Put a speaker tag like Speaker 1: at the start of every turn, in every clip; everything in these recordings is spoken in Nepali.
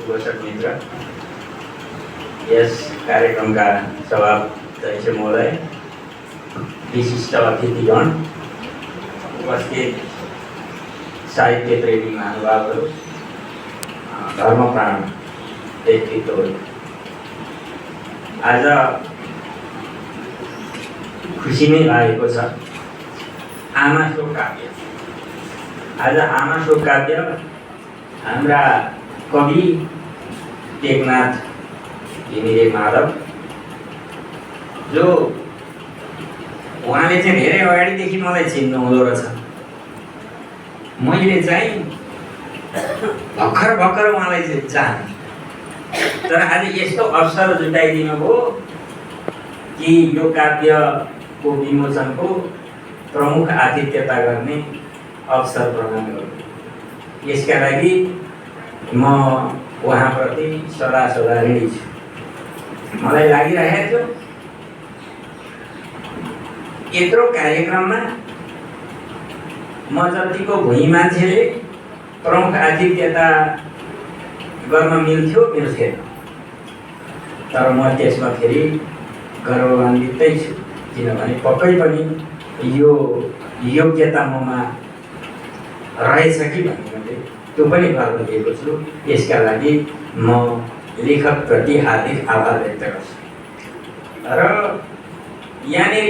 Speaker 1: दर्शक मित्र, यस कार्यक्रमका सभाध्यक्ष महोदय, विशिष्ट अतिथिगण, उपस्थित साहित्य प्रेमी महानुभावहरू, धर्मप्राण व्यक्तित्वहरू, आज खुसी नै लागेको छ। आमा शोक काव्य, आज आमा शोक काव्य हाम्रा कवि टेकनाथ घिमिरे माधव, जो उहाँले चाहिँ धेरै अगाडिदेखि मलाई चिन्नु हुँदो रहेछ। मैले चाहिँ भर्खर उहाँलाई चाहिँ चाहेँ, तर आज यस्तो अवसर जुटाइदिनु भयो कि यो काव्यको विमोचनको प्रमुख आतिथ्यता गर्ने अवसर प्रदान गर्नु। यसका लागि म उहाँप्रति सदा ऋणी छु। मलाई लागिरहेको थियो यत्रो कार्यक्रममा म जतिको भुइँ मान्छेले प्रमुख आतिथ्यता गर्न मिल्थेन, तर म त्यसमा फेरि गौरवान्वितै छु, किनभने पक्कै पनि यो योग्यता ममा रहेछ कि भन्ने मैले त्यो पनि गर्न दिएको छु। यसका लागि म लेखकप्रति हार्दिक आभार व्यक्त गर्छु। र यहाँनिर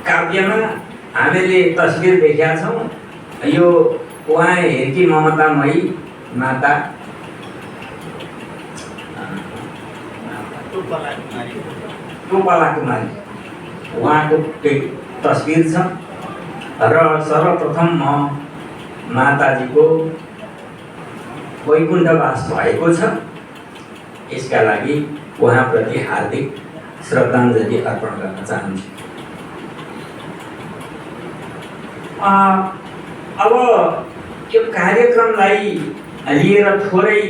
Speaker 1: काव्यमा हामीले तस्बिर देखेका छौँ, यो उहाँ हेर्की ममतामयी माता टोपला कुमारी, उहाँको तस्बिर छ। र सर्वप्रथम म माताजीको वैकुण्ठवास भएको छ, यसका लागि उहाँप्रति हार्दिक श्रद्धाञ्जली अर्पण गर्न चाहन्छु। अब यो कार्यक्रमलाई लिएर थोरै,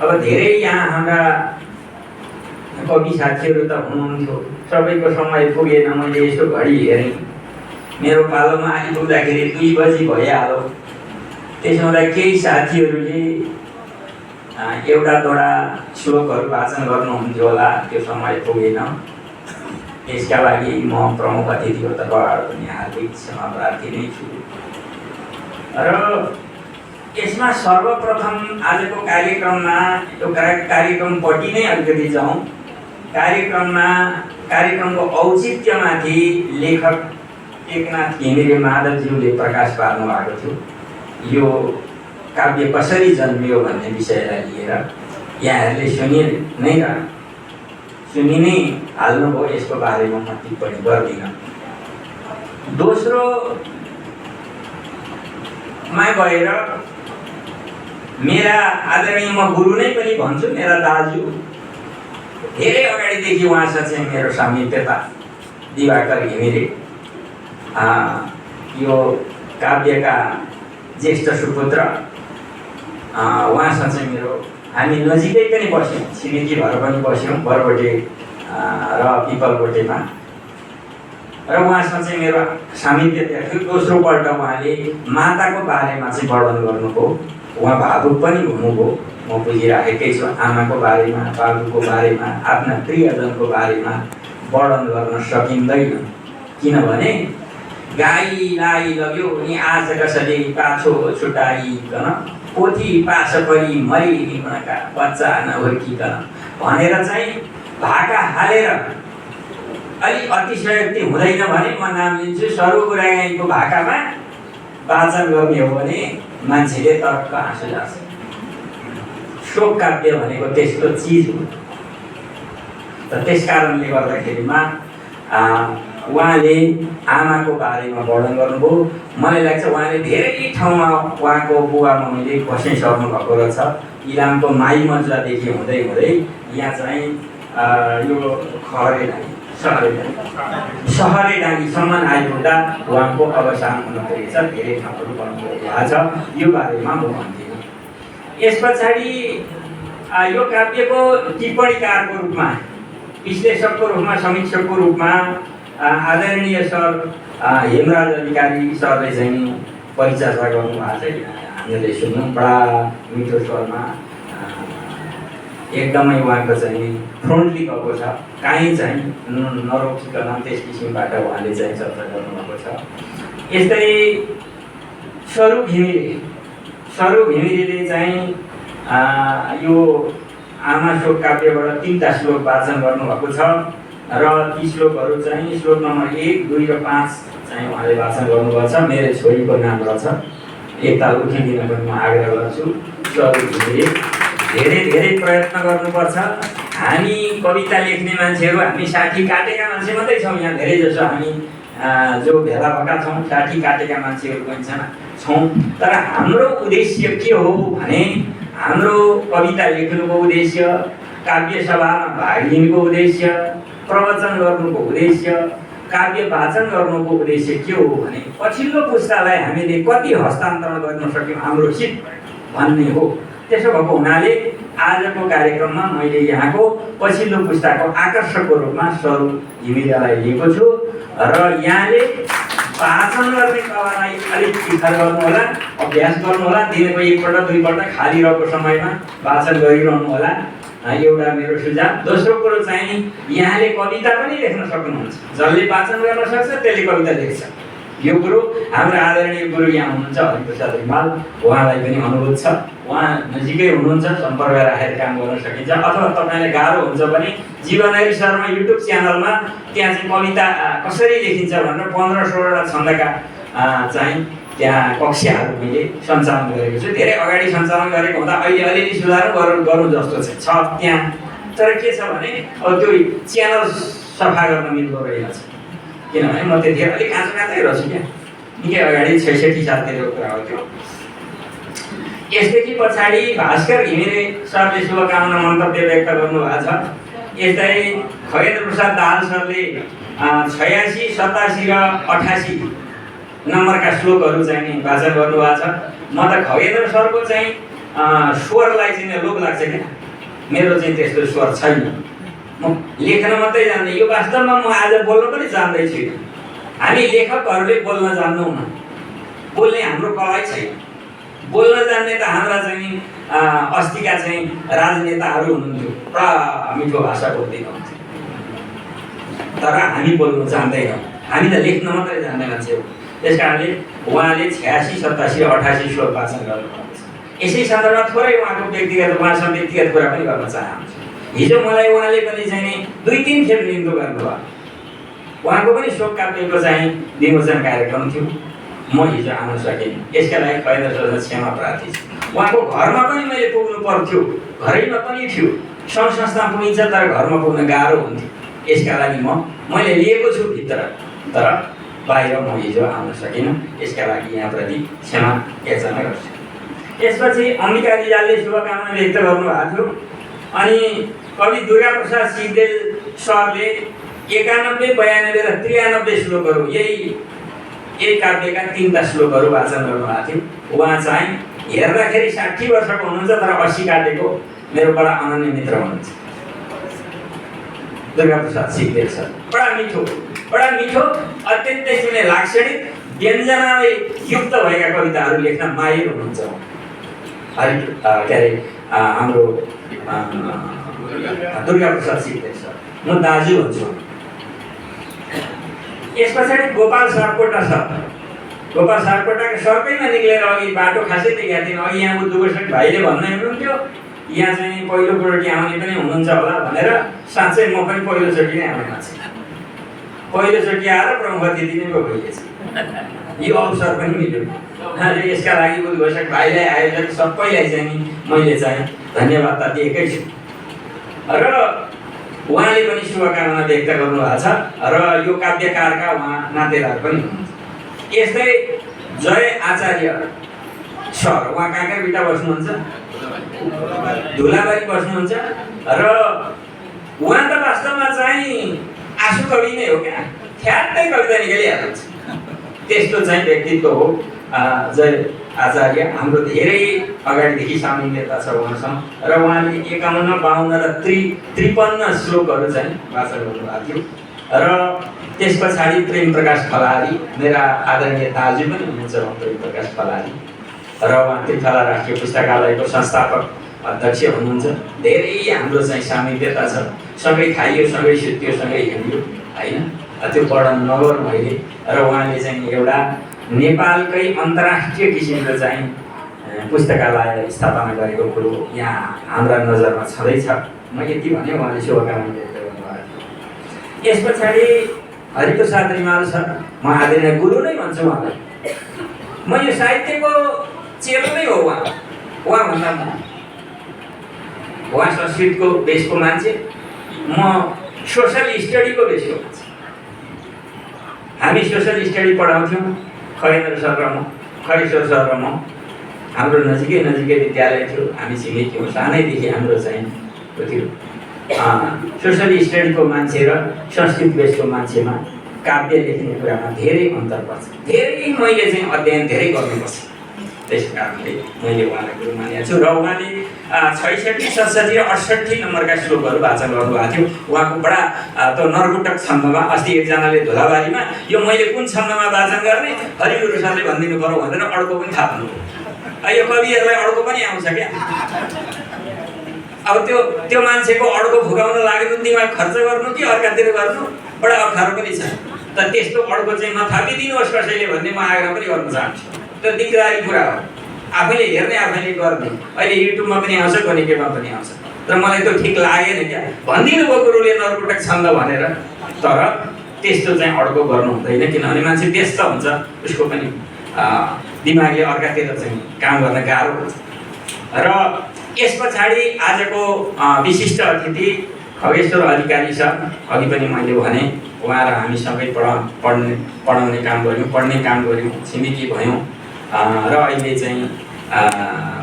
Speaker 1: अब धेरै यहाँ हाम्रा कवि साथीहरू त हुनुहुन्थ्यो, सबैको समय पुगेन। मैले यसो घडी हेरेँ, मेरो पालोमा आइपुग्दाखेरि 2 बजी भइहाल्यो। त्यसो हुँदा केही साथीहरूले एउटा दुईवटा श्लोकहरू वाचन गर्नुहुन्थ्यो होला, त्यो समय पुगेन। यसका लागि म प्रमुख अतिथिको तर्फबाट पनि हार्दिक क्षमा प्रार्थी नै छु। र यसमा सर्वप्रथम आजको कार्यक्रममा यो कार्यक्रमपट्टि नै अलिकति जाउँ। कार्यक्रमको औचित्यमाथि लेखक टेकनाथ घिमिरे माधवज्यूले प्रकाश पार्नु भएको थियो। यो काव्य कसरी जन्मियो भन्ने विषयलाई लिएर यहाँहरूले सुनि नै हाल्नुभयो, यसको बारेमा म टिप्पणी गर्दिनँ। दोस्रोमा गएर मेरा आदरणीय, म गुरु नै पनि भन्छु, मेरा दाजु, धेरै अगाडिदेखि उहाँसँग चाहिँ मेरो सामिप्यता, दिवाकर घिमिरे, यो काव्यका ज्येष्ठ सुपुत्र, उहाँसँग चाहिँ मेरो, हामी नजिकै पनि बस्यौँ, छिमेकी भएर पनि बस्यौँ, बरबोटे र पिपलबोटेमा। र उहाँसँग चाहिँ मेरो सामिप्यता थियो। दोस्रोपल्ट उहाँले माताको बारेमा चाहिँ वर्णन गर्नुभयो, उहाँ भावुक पनि हुनुभयो, म बुझिराखेकै छु। आमाको बारेमा, बाबुको बारेमा, आफ्ना प्रियजनको बारेमा वर्णन गर्न सकिँदैन, किनभने गाईलाई लग्यो नि आज कसैले पाछो छुटाइकन, पोथी पास परी मरि निपुणका बच्चा नहुर्किकन भनेर चाहिँ भाका हालेर, अलि अतिशयोक्ति हुँदैन भने म नाम लिन्छु, सरू गुरागाईको भाकामा वाचन गर्ने हो भने मान्छेले तर्क हाँसो जान्छ। शोक काव्य भनेको त्यस्तो चिज हो। त त्यस कारणले गर्दाखेरिमा उहाँले आमाको बारेमा वर्णन गर्नुभयो। मलाई लाग्छ उहाँले धेरै ठाउँमा उहाँको बुवा मम्मीले बस्नै सक्नु भएको रहेछ। इलामको माई मजुवादेखि हुँदै यहाँ चाहिँ यो सहरे डाँगीसम्म आइपुग्दा उहाँको अवसान हुन पुगेछ। धेरै ठाउँहरू बन्नु भएको छ, यो बारेमा म भन्दिनँ। यस पछाडि यो काव्यको टिप्पणीकारको रूपमा, विश्लेषकको रूपमा, समीक्षकको रूपमा आदरणीय सर हेमराज अधिकारी सरले चाहिँ परिचर्चा गर्नुभएको छ। हामीले सुन्यौँ, बडा मिठो स्वरमा एकदमै उहाँको चाहिँ फ्रन्टली गएको छ, काहीँ चाहिँ नरोकिकन त्यस किसिमबाट उहाँले चाहिँ चर्चा गर्नुभएको छ। यस्तै स्वरूप घिमिरेले चाहिँ यो आमा श्लोक काव्यबाट 3टा श्लोक वाचन गर्नुभएको छ र ती श्लोकहरू चाहिँ श्लोक नम्बर 1, 2 र 5 चाहिँ उहाँले वाचन गर्नुभएको छ। मेरो छोरीको नाम रहेछ, एकताल उठिदिन पनि म आग्रह गर्छु। स्वरूप घिमिरे धेरै धेरै प्रयत्न गर्नुपर्छ। हामी कविता लेख्ने मान्छेहरू, हामी 60 काटेका मान्छे मात्रै छौँ यहाँ, धेरै जसो हामी जो भेला भएका छौँ 60 काटेका मान्छेहरू पनि छौँ। तर हाम्रो उद्देश्य के हो भने हाम्रो कविता लेख्नुको उद्देश्य, काव्य सभामा भाग लिनुको उद्देश्य, प्रवचन गर्नुको उद्देश्य, काव्य वाचन गर्नुको उद्देश्य के हो भने पछिल्लो पुस्तालाई हामीले कति हस्तान्तरण गर्न सक्यौँ हाम्रो सिप भन्ने हो। त्यसो भएको हुनाले आजको कार्यक्रममा मैले यहाँको पछिल्लो पुस्ताको आकर्षकको रूपमा स्वरूप घिमिरेलाई लिएको छु र यहाँले वाचन गर्ने कलालाई अलिक तिखार गर्नुहोला, अभ्यास गर्नुहोला। दिनको 1 पल्ट 2 पल्ट खाली रहेको समयमा वाचन गरिरहनु होला, एउटा मेरो सुझाव। दोस्रो कुरो चाहिँ यहाँले कविता पनि लेख्न सक्नुहुन्छ। जसले वाचन गर्न सक्छ त्यसले कविता लेख्छ। यो कुरो हाम्रो आदरणीय गुरु यहाँ हुनुहुन्छ हरिप्रसाद रिमाल, उहाँलाई पनि अनुरोध छ। उहाँ नजिकै हुनुहुन्छ, सम्पर्क राखेर काम गर्न सकिन्छ। अथवा तपाईँलाई गाह्रो हुन्छ भने जीवनहरी शर्मा युट्युब च्यानलमा त्यहाँ चाहिँ कविता कसरी लेखिन्छ भनेर 15-16वटा छन्दका चाहिँ त्यहाँ कक्षाहरू मैले सञ्चालन गरेको छु। धेरै अगाडि सञ्चालन गरेको हुँदा अहिले अलिअलि सुधार गरौँ जस्तो छ त्यहाँ। तर के छ भने अब त्यो च्यानल सफा गर्न मिल्दो रहेछ, किनभने म त्यतिखेर अलिक काँचो रहेछु क्या, निकै अगाडि 66 सालतिरको कुरा हो त्यो। यसदेखि पछाडि भास्कर घिमिरे सरले शुभकामना मन्तव्य व्यक्त गर्नुभएको छ। यस्तै खगेन्द्र प्रसाद दाहाल सरले 86, 87 र 88 नम्बरका श्लोकहरू चाहिँ वाचन गर्नुभएको छ। म त खगेन्द्र सरको चाहिँ स्वरलाई चाहिँ लोभ लाग्छ क्या, मेरो चाहिँ त्यस्तो स्वर छैन। म लेख्न मात्रै जान्दै, यो वास्तवमा म आज बोल्न पनि जान्दैछु। हामी लेखकहरूले बोल्न जान्दैनौँ, बोल्ने हाम्रो कला छैन। बोल्न जान्ने त हाम्रा चाहिँ अस्तिका चाहिँ राजनेताहरू हुनुहुन्थ्यो, पुरा मिठो भाषा बोल्दै हुन्थ्यो। तर हामी बोल्नु जान्दैनौँ, हामी त लेख्न मात्रै जान्ने मान्छे हो। त्यस कारणले उहाँले 86, 87 र 88 श्लोक वाचन गर्नुभएको छ। यसै सन्दर्भमा थोरै उहाँको उहाँसँग व्यक्तिगत कुरा पनि गर्न चाहन्छु। हिजो मलाई उहाँले पनि चाहिँ 2-3 खेप निम्तो गर्नुभयो। उहाँको पनि शोक काव्यको चाहिँ विमोचन कार्यक्रम थियो, म हिजो आउन सकेँ। यसका लागि खगेन्द्र सरलाई क्षमा प्रार्थी छु। उहाँको घरमा पनि मैले पुग्नु पर्थ्यो, घरैमा पनि थियो। सङ्घ संस्था पुगिन्छ तर घरमा पुग्न गाह्रो हुन्थ्यो। यसका लागि मैले लिएको छु भित्र, तर बाहिर म हिजो आउन सकिनँ। यसका लागि यहाँप्रति क्षमा याचना गर्छु। यसपछि अम्बिका रिजालले शुभकामना व्यक्त गर्नुभएको थियो। अनि कवि दुर्गाप्रसाद सिग्देल सरले 91, 92 र 93 श्लोकहरू यही काव्यका 3टा श्लोकहरू वाचन गर्नुभएको थियो। उहाँ चाहिँ हेर्दाखेरि 60 वर्षको हुनुहुन्छ तर 80 काटेको मेरो बडा अनन्य मित्र हुनुहुन्छ दुर्गाप्रसाद सिग्देल सर। बडा मिठो अत्यन्तै सुने लाक्षणिक व्यञ्जनाले युक्त भएका कविताहरू लेख्न माहिर हुनुहुन्छ। हाम्रो दुर्गाप्रसाद सिग्देल सर, म दाजु भन्छु। यस पछाडि गोपाल सापकोटा सर, गोपाल सापकोटाको सरकैमा निक्लेर अघि बाटो खासै देखाएको थिएन। अघि यहाँ बुद्धभूषण भाइले भन्दै हुनुहुन्थ्यो यहाँ चाहिँ पहिलोचोटि आउने पनि हुनुहुन्छ होला भनेर। साँच्चै म पनि पहिलोचोटि नै आउने मान्छे, पहिलोचोटि आएर प्रमुख अतिथि नै भइएछ। यो अवसर पनि मिल्यो। यसका लागि बुद्धभूषण भाइलाई, आयोजक सबैलाई चाहिँ मैले चाहिँ धन्यवाद दिएकै छु। र उहाँले पनि शुभकामना व्यक्त गर्नुभएको छ र यो काव्यकारका उहाँ नातेदार पनि हुनुहुन्छ। यस्तै जय आचार्य सर, उहाँ काँक्राबिटा बस्नुहुन्छ, धुलाबारी बस्नुहुन्छ र उहाँ त वास्तवमा चाहिँ आँसु कवि नै हो क्या, ठ्याक्कै कविता निकालिहाल्नुहुन्छ। त्यस्तो चाहिँ व्यक्तित्व हो जय आचार्य। हाम्रो धेरै अगाडिदेखि सामान्यता छ उहाँसँग र उहाँले 51, 52 र 53 श्लोकहरू चाहिँ वाचन गर्नुभएको थियो। र त्यस पछाडि प्रेम प्रकाश फलारी, मेरा आदरणीय दाजु पनि हुनुहुन्छ प्रेम प्रकाश फलारी, र उहाँ त्रिफला राष्ट्रिय पुस्तकालयको संस्थापक अध्यक्ष हुनुहुन्छ। धेरै हाम्रो चाहिँ सामिप्यता छ, सँगै खाइयो, सँगै सुत्यो, सँगै हिँड्यो होइन। त्यो वर्णन नगरौँ मैले। र उहाँले चाहिँ एउटा नेपालकै अन्तर्राष्ट्रिय किसिमको चाहिँ पुस्तकालय स्थापना गरेको कुरो यहाँ हाम्रा नजरमा छँदैछ। म यति भने उहाँले शुभकामना व्यक्त गर्नुभयो। यस पछाडि हरिप्रसाद रिमाल सर, म आदरणीय गुरु नै भन्छु उहाँलाई। म यो साहित्यको चेलो नै हो उहाँभन्दा उहाँ संस्कृतको बेसको मान्छे, म सोसल स्टडीको बेसको मान्छे। हामी सोसल स्टडी पढाउँथ्यौँ, खगेन्द्र सर र म, खगेश्वर सर र म। हाम्रो नजिकै विद्यालय थियो, हामी छिमेकी सानैदेखि हाम्रो चाहिँ थियो। सोसल स्टडीको मान्छे र संस्कृत बेसको मान्छेमा काव्य लेख्ने कुरामा धेरै अन्तर पर्छ। धेरै मैले चाहिँ अध्ययन धेरै गर्नुपर्छ। त्यस कारणले मैले उहाँलाई गुरु मानेको छु। र उहाँले 66, 67 र 68 नम्बरका श्लोकहरू वाचन गर्नुभएको थियो। उहाँको बडा त्यो नरगुटक छन्दमा अस्ति एकजनाले धुलाबारीमा यो मैले कुन छन्दमा वाचन गर्ने हरिगुरु सरले भनिदिनु पर्यो भनेर अड्को पनि थाप्नु। यो कविहरूलाई अड्को पनि आउँछ क्या। अब त्यो मान्छेको अड्को फुकाउन लाग्नु दिमाग खर्च गर्नु कि अर्कातिर गर्नु बडा अप्ठ्यारो पनि छ। त त्यस्तो अड्को चाहिँ नथापिदिनुहोस् कसैले भन्ने म आग्रह पनि गर्न चाहन्छु। त्यो दिगदारी कुरा हो। आफैले हेर्ने, आफैले गर्ने। अहिले युट्युबमा पनि आउँछ, कुनै केमा पनि आउँछ। तर मलाई त्यो ठिक लागेन क्या। भनिदिनु भयो गुरुले नरगुटक छन्द भनेर, तर त्यस्तो चाहिँ अड्को गर्नु हुँदैन। किनभने मान्छे व्यस्त हुन्छ, उसको पनि दिमागले अर्कातिर चाहिँ काम गर्न गाह्रो हुन्छ। र यस पछाडि आजको विशिष्ट अतिथि खगेश्वर अधिकारी सर, अघि पनि मैले भने उहाँ र हामी सँगै पढाउने काम गऱ्यौँ, पढ्ने काम गऱ्यौँ, छिमेकी भयौँ। र अहिले चाहिँ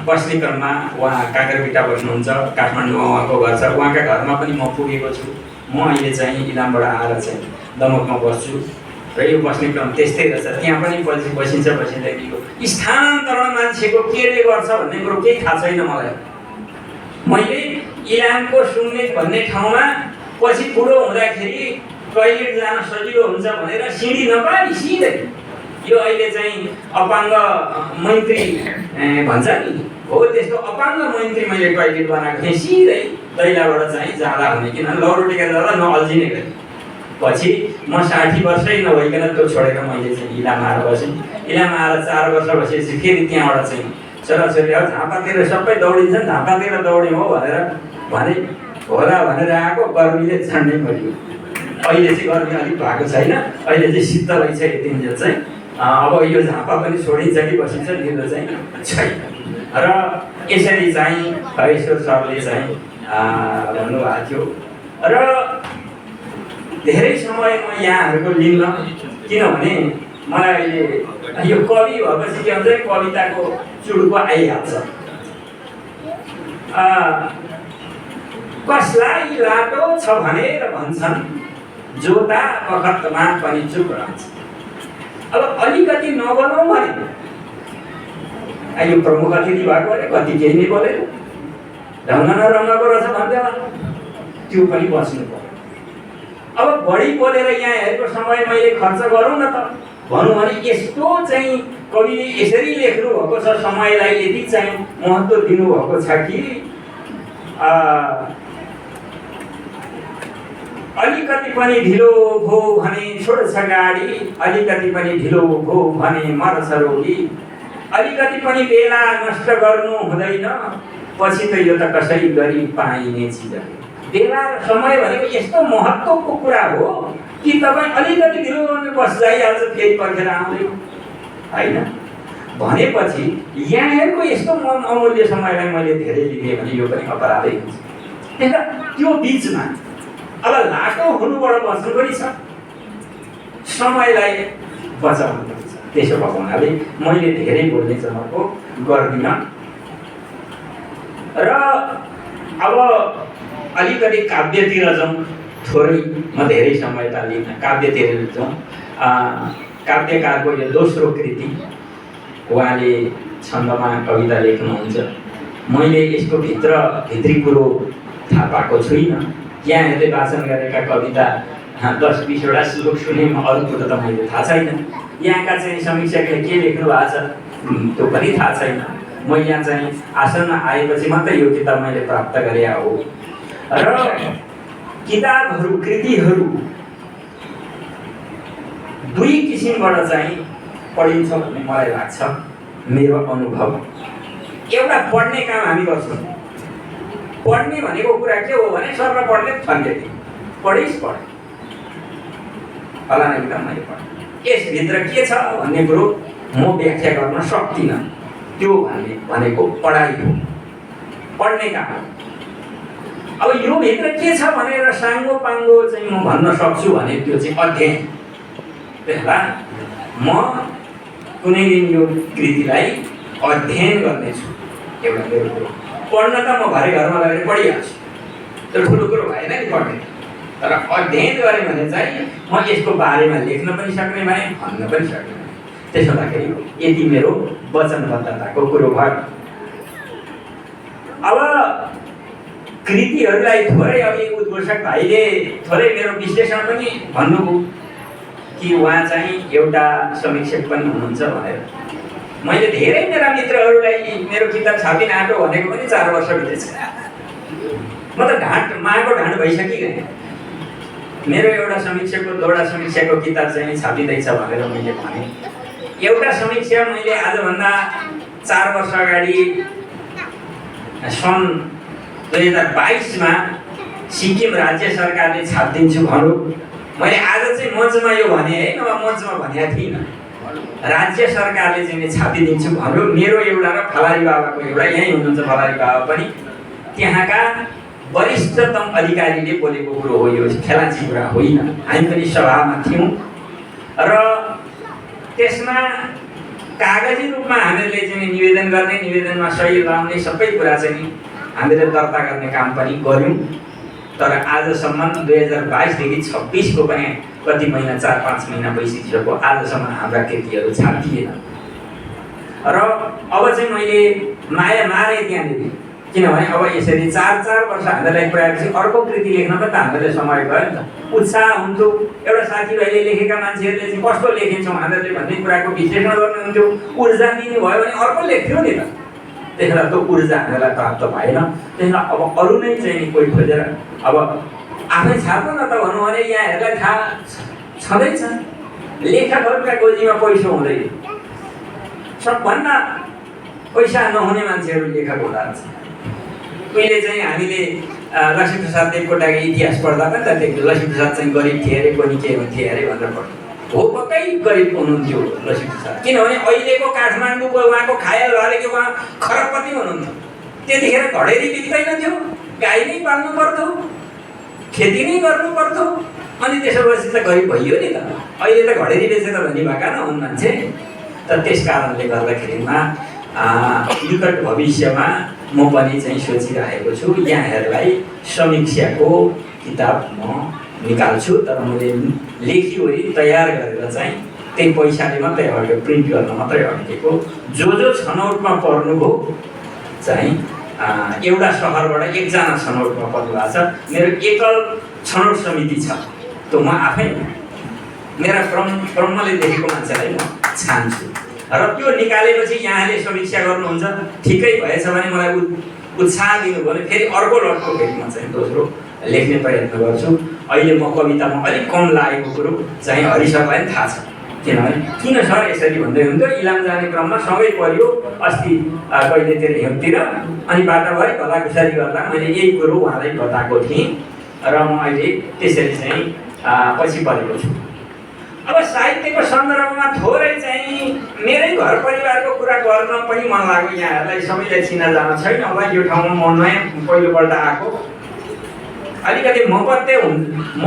Speaker 1: बस्ने क्रममा उहाँ काँक्राबिटा बस्नुहुन्छ, काठमाडौँमा उहाँको घर छ। उहाँका घरमा पनि म पुगेको छु। म अहिले चाहिँ इलामबाट आएर चाहिँ दमकमा बस्छु। र यो बस्ने क्रम त्यस्तै रहेछ। त्यहाँ पनि बसिँदैको स्थानान्तरण मान्छेको केले गर्छ भन्ने कुरो केही थाहा छैन मलाई। मैले इलामको सुम्मेक भन्ने ठाउँमा पछि बुढो हुँदाखेरि टोइलेट जान सजिलो हुन्छ भनेर सिँढी नपाई सिधै यो अहिले चाहिँ अपाङ्ग मन्त्री भन्छ नि हो, त्यस्तो अपाङ्ग मन्त्री मैले टोइलेट बनाएको थिएँ सिधै दैलाबाट चाहिँ जाँदा हुने। किनभने लौरोटिका जाँदा नअल्झिने गरी। पछि म 60 वर्षै नभइकन त्यो छोडेर मैले चाहिँ इलाम आएर बसेँ। इलाम आएर 4 वर्ष बसेपछि फेरि त्यहाँबाट चाहिँ छोराछोरी अब झापातिर सबै दौडिन्छन्, झापातिर दौड्यौँ हो भनेर भने होला भनेर आएको। गर्मीले झन्डै मऱ्यो। अहिले चाहिँ गर्मी अलिक भएको छैन, अहिले चाहिँ शीतल भइसकेको चाहिँ अब यो झापा पनि छोडिन्छ कि बसिन्छ त्यो चाहिँ छैन। र यसरी चाहिँ खगेश्वर सरले चाहिँ भन्नुभएको थियो। र धेरै समय म यहाँहरूको लिन्न, किनभने मलाई अहिले यो कवि भएपछि के हुन्छ, कविताको चुड्को आइहाल्छ। कसलाई लाटो छ भनेर भन्छन्, जोता बखतमा पनि चुप रहन्छ। अब अलिकति नबोलौँ भने यो प्रमुख अतिथि भएको अरे कति केही नै बोलेर ढङ्ग नरङ्गको रहेछ भन्दैला, त्यो पनि बस्नु पर्यो। अब बढी बोलेर यहाँहरूको समय मैले खर्च गरौँ न त भनौँ भने यस्तो चाहिँ कविले यसरी लेख्नु भएको छ, समयलाई यति चाहिँ महत्त्व दिनुभएको छ कि अलिकति पनि ढिलो भो भने छोड्छ गाडी, अलिकति पनि ढिलो भो भने मर्छ रोगी, अलिकति पनि बेला नष्ट गर्नु हुँदैन, पछि त यो त कसै गरी पाइने चिज हो। बेला र समय भनेको यस्तो महत्त्वको कुरा हो कि तपाईँ अलिकति ढिलो गर्नु बस जाइहाल्छ, फेरि पर्खेर आउँदैन होइन। भनेपछि यहाँहरूको यस्तो अमूल्य समयलाई मैले धेरै लिएँ भने यो पनि अपराधै हुन्छ। त्यही त्यो बिचमा अब लाटो हुनुबाट बच्नु पनि छ, समयलाई बचाउनु पनि छ। त्यसो भएको हुनाले मैले धेरै बोल्ने जमको गर्दिनँ। र अब अलिकति काव्यतिर जाउँ, थोरै म धेरै समय त लिन्न, काव्यतिर जाउँ। काव्यकारको यो दोस्रो कृति, उहाँले छन्दमा कविता लेख्नुहुन्छ। मैले यसको भित्री कुरो थाहा पाएको छुइनँ। यहाँहरूले वाचन गरेका कविता 10-20वटा श्लोक सुने, अरू कुरो त मैले थाहा छैन। यहाँका चाहिँ समीक्षकले के लेख्नु भएको छ त्यो पनि थाहा छैन। म यहाँ चाहिँ आसन्न आएपछि मात्रै यो किताब मैले प्राप्त गरे हो। र किताबहरू कृतिहरू दुई किसिमबाट चाहिँ पढिन्छ भन्ने मलाई लाग्छ, मेरो अनुभव। एउटा पढ्ने काम हामी गर्छौँ। पढ्ने भनेको कुरा के हो भने सरले पढ्ने छन्के पढिस् पढ फलाना किताब मैले पढेँ, यसभित्र के छ भन्ने कुरो म व्याख्या गर्न सक्दिनँ। त्यो भनेको पढाइ हो, पढ्ने काम हो। अब यो भित्र के छ भनेर साङ्गो पाङ्गो चाहिँ म भन्न सक्छु भने त्यो चाहिँ अध्ययन। त्यसला म कुनै दिन यो कृतिलाई अध्ययन गर्नेछु। एउटा मेरो कुरो पढ्न त म भरे घरमा लगेर पढिहाल्छु, त्यो ठुलो कुरो भएन नि पढ्ने। तर अध्ययन गरेँ भने चाहिँ म यसको बारेमा लेख्न पनि सक्ने भएँ, भन्न पनि सक्ने भएँ। त्यसो हुँदाखेरि यति मेरो वचनबद्धताको कुरो भयो। अब कृतिहरूलाई थोरै अघि उद्घोषक भाइले थोरै मेरो विश्लेषण पनि भन्नुभयो कि उहाँ चाहिँ एउटा समीक्षक पनि हुनुहुन्छ भनेर। मैले धेरै मेरा मित्रहरूलाई मेरो किताब छापिन आँटो भनेको पनि 4 वर्ष बितेछ। म त माको ढाँड भइसकिगएँ। मेरो एउटा समीक्षाको किताब चाहिँ छापिँदैछ भनेर मैले भने। एउटा समीक्षा मैले आजभन्दा 4 वर्ष अगाडि सन् 2022 मा सिक्किम राज्य सरकारले छापिदिन्छु भन्यो। मैले आज चाहिँ मञ्चमा यो भने है, नभए मञ्चमा भनेको थिइनँ। राज्य सरकारले चाहिँ छापिदिन्छु भन्यो। मेरो एउटा र फलारी बाबाको एउटा, यहीँ हुनुहुन्छ फलारी बाबा पनि, त्यहाँका वरिष्ठतम अधिकारीले बोलेको कुरो हो, यो खेलाची कुरा होइन। हामी पनि सभामा थियौँ र त्यसमा कागजी रूपमा हामीहरूले चाहिँ निवेदन गर्ने, निवेदनमा सही लगाउने सबै कुरा चाहिँ हामीले दर्ता गर्ने काम पनि गऱ्यौँ। तर आजसम्म 2022 देखि 26 को पनि कति महिना, 4-5 महिना भइसकिसक्यो, आजसम्म हाम्रा कृतिहरू छापिएन। र अब चाहिँ मैले माया मारेँ त्यहाँनिर, किनभने अब यसरी 4 वर्ष हामीलाई पुऱ्याएपछि अर्को कृति लेख्न पनि त हामीलाई समय गयो नि त। उत्साह हुन्थ्यो, एउटा साथीभाइले लेखेका मान्छेहरूले चाहिँ कस्तो लेखेछौँ हामीहरूले भन्ने कुराको विश्लेषण गर्नुहुन्थ्यो, ऊर्जा दिनुभयो भने अर्को लेख्थ्यो नि त। त्यसलाई त्यो ऊर्जा हामीलाई प्राप्त भएन। त्यसलाई अब अरू नै चाहिँ कोही खोजेर अब आफै छाप्नु न त भन्नु भने यहाँहरूलाई थाहा छँदैछ, लेखकहरूका गोजीमा पैसा हुँदैन। सबभन्दा पैसा नहुने मान्छेहरू लेखक हुँदा रहेछ। उहिले चाहिँ हामीले लक्ष्मीप्रसाद देवकोटाको इतिहास पढ्दा पनि त त्यो लक्ष्मीप्रसाद चाहिँ गरिब थिए अरे, कोही के हुन्थे अरे भनेर पढ्थ्यो। हो, पक्कै गरिब हुनुहुन्थ्यो लक्ष्मीप्रसाद, किनभने अहिलेको काठमाडौँको उहाँको खायल भएर उहाँ खरबपति हुनुहुन्थ्यो। त्यतिखेर घडेरी बित्दैन थियो, गाई नै पाल्नु पर्थ्यो, खेती नै गर्नु पर्थ्यो, अनि त्यसो भएपछि त गरिब भइयो नि त। अहिले त घडेरी बेचेर धनी भएका न हुन् मान्छे। त त्यस कारणले गर्दाखेरिमा निकट भविष्यमा म पनि चाहिँ सोचिरहेको छु यहाँहरूलाई समीक्षाको किताब म निकाल्छु। तर मैले लेखिवरी तयार गरेर चाहिँ त्यही पैसाले मात्रै अड्यो, प्रिन्ट गर्न मात्रै अड्केको। जो छनौटमा पर्नुभयो चाहिँ एउटा सहरबाट एकजना छनौटमा पर्नु भएको छ। मेरो एकल छनौट समिति छ, त्यो म आफै मेरा ब्रह्मले देखेको मान्छेलाई म छान्छु। र त्यो निकालेपछि यहाँले समीक्षा गर्नुहुन्छ, ठिकै भएछ भने मलाई उत्साह दिनुभयो भने फेरि अर्को लटको फेरि म चाहिँ दोस्रो लेख्ने प्रयत्न गर्छु। अहिले म कवितामा अलिक कम लागेको कुरो चाहिँ हरि सरलाई पनि थाहा छ, किनभने किन सर यसरी भन्दै हुन्थ्यो। इलाम जाने क्रममा सँगै पऱ्यो अस्ति कहिलेतिर हिउँतिर, अनि बाटाभरि भलाकुसारी गर्दा मैले यही कुरो उहाँलाई बताएको थिएँ र म अहिले त्यसरी चाहिँ पछि परेको छु। अब साहित्यको सन्दर्भमा थोरै चाहिँ मेरै घर परिवारको कुरा गर्न पनि मन लाग्यो। यहाँहरूलाई सबैलाई चिनाजाना छैन होला, यो ठाउँमा म नयाँ पहिलोपल्ट आएको, अलिकति म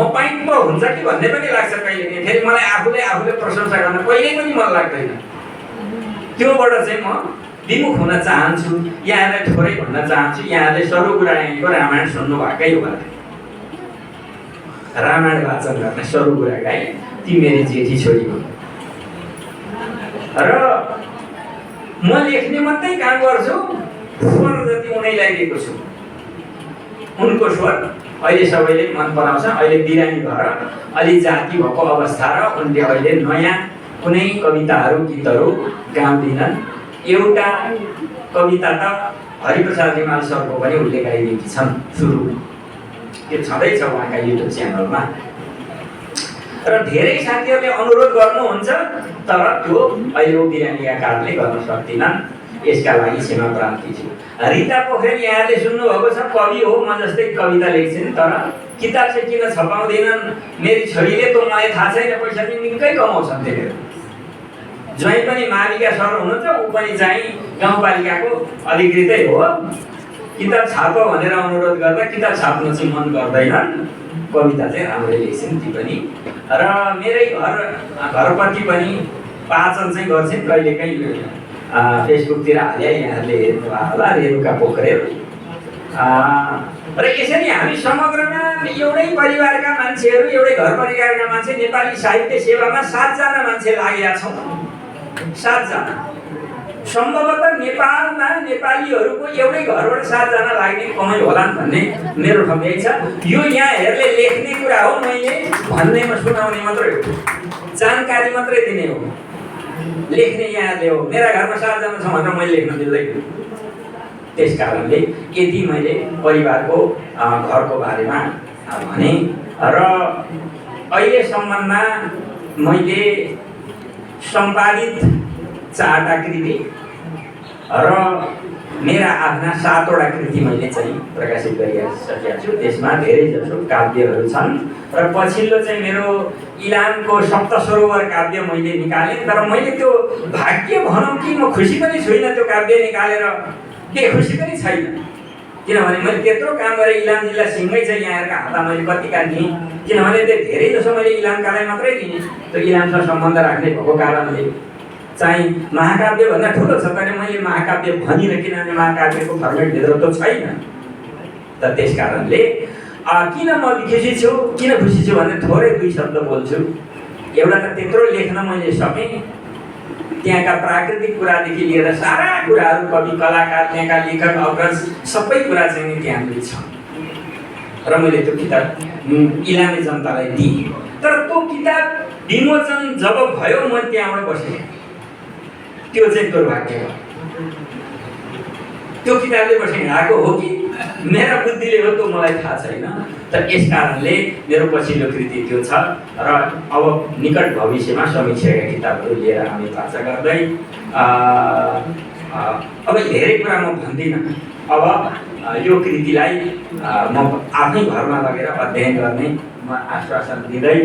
Speaker 1: पाइन्ट पो हुन्छ कि भन्ने पनि लाग्छ कहिलेकाहीँ। फेरि मलाई आफूले प्रशंसा गर्न कहिल्यै पनि मन लाग्दैन। त्योबाट चाहिँ म विमुख हुन चाहन्छु, यहाँहरूलाई थोरै भन्न चाहन्छु। यहाँहरूले सरुगुराको रामायण सुन्नु भएकै होला, रामायण वाचन गर्ने सरुगुरा गाई ती मेरी जेठी छोरी हो। र म लेख्ने मात्रै काम गर्छु, स्वर जति उनैलाई दिएको छु। उनको स्वर अहिले सबैले मन पराउँछ। अहिले बिरामी भएर अलि जाति भएको अवस्था र उनले अहिले नयाँ कुनै कविताहरू गीतहरू गाउँदिनन्। एउटा कविता त हरिप्रसाद रिमाल सरको पनि उल्लेख गरिदिएकी छन् सुरु, त्यो छँदैछ उहाँका युट्युब च्यानलमा। र धेरै साथीहरूले अनुरोध गर्नुहुन्छ तर त्यो अहिले बिरामीका कारणले गर्न सक्दिनन्, यसका लागि क्षमा प्रार्थी छु। रिता पोखरेल यहाँले सुन्नुभएको छ, कवि हो, म जस्तै कविता लेख्छन् तर किताब चाहिँ किन छपाउँदैनन् मेरी छोरीले, त मलाई थाहा छैन, पैसा पनि निकै कमाउँछन् त्यतिखेर। ज्वाइँ पनि मालिका सर हुनुहुन्छ, ऊ पनि चाहिँ गाउँपालिकाको अधिकृतै हो। किताब छाप भनेर अनुरोध गर्दा किताब छाप्न चाहिँ मन गर्दैनन्, कविता चाहिँ राम्रै लेख्छन् ती पनि। र मेरै घरपति पनि वाचन चाहिँ गर्छन् कहिलेकाहीँ, फेसबुकतिर हाले यहाँहरूले हेर्नुभयो होला, रेणुका पोखरेल। र यसरी हामी समग्रमा एउटै परिवारका मान्छेहरू, एउटै घर परिवारका मान्छे नेपाली साहित्य सेवामा 7 जना मान्छे लागेका छौँ। 7 जना। सम्भवतः नेपालमा नेपालीहरूको एउटै घरबाट 7 जना लाग्ने कमाइ होला भन्ने मेरो ठम्याइ छ। यो यहाँहरूले लेख्ने कुरा हो, मैले भन्नेमा सुनाउने मात्रै हो, जानकारी मात्रै दिने हो, लेख्ने यहाँले हो। मेरा घरमा 7 जना छ भनेर मैले लेख्न दिँदैन। त्यस कारणले यदि मैले परिवारको घरको बारेमा भने। र अहिलेसम्ममा मैले सम्पादित 4 कृति र मेरा आफ्ना 7वटा कृति मैले चाहिँ प्रकाशित गरिसकेका छु। त्यसमा धेरै जसो काव्यहरू छन् र पछिल्लो चाहिँ मेरो इलामको सप्तसरोवर काव्य मैले निकालेँ। तर मैले त्यो भाग्य भनौँ कि म खुसी पनि छुइनँ त्यो काव्य निकालेर, के खुसी पनि छैन, किनभने मैले त्यत्रो काम गरेँ। इलाम जिल्ला सिंहै छ यहाँहरूका हातमा, मैले कतिका दिएँ, किनभने त्यो धेरै जसो मैले इलामकालाई मात्रै दिएँ। त्यो इलामसँग सम्बन्ध राख्ने भएको कारणले चाहिँ महाकाव्यभन्दा ठुलो छ, तर मैले महाकाव्य भनिनँ, किनभने महाकाव्यको फर्मेटभित्र त छैन। त त्यस कारणले किन म खुसी छु, किन खुसी छु भने थोरै 2 शब्द बोल्छु। एउटा त त्यत्रो लेख्न मैले सकेँ, त्यहाँका प्राकृतिक कुरादेखि लिएर सारा कुराहरू, कवि कलाकार, त्यहाँका लेखक अग्रज सबै कुरा चाहिँ त्यहाँनिर छ। र मैले त्यो किताब इलामी जनतालाई दिएँ। तर त्यो किताब विमोचन जब भयो म त्यहाँबाट बसेँ, त्यो चाहिँ दुर्भाग्य हो। त्यो किताबले बसेर आएको हो कि मेरा बुद्धिले हो त्यो मलाई थाहा छैन। तर यस कारणले मेरो पछिल्लो कृति त्यो छ। र अब निकट भविष्यमा समीक्षाका किताबहरू लिएर हामी वाचा गर्दै, अब धेरै कुरा म भन्दिनँ। अब यो कृतिलाई म आफ्नै घरमा लगेर अध्ययन गर्ने म आश्वासन दिँदै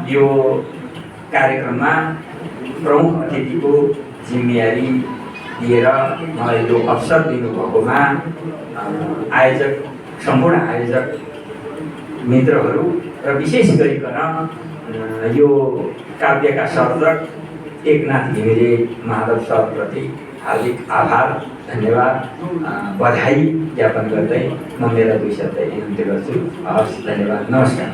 Speaker 1: यो कार्यक्रममा प्रमुख अतिथिको जिम्मेवारी दिएर मलाई यो अवसर दिनुभएकोमा आयोजक, सम्पूर्ण आयोजक मित्रहरू र विशेष गरिकन यो काव्यका सर्जक टेकनाथ घिमिरे माधव सरप्रति हार्दिक आभार, धन्यवाद, बधाई ज्ञापन गर्दै म मेरा 2 शब्द अन्त्य गर्छु। हवस्, धन्यवाद, नमस्कार।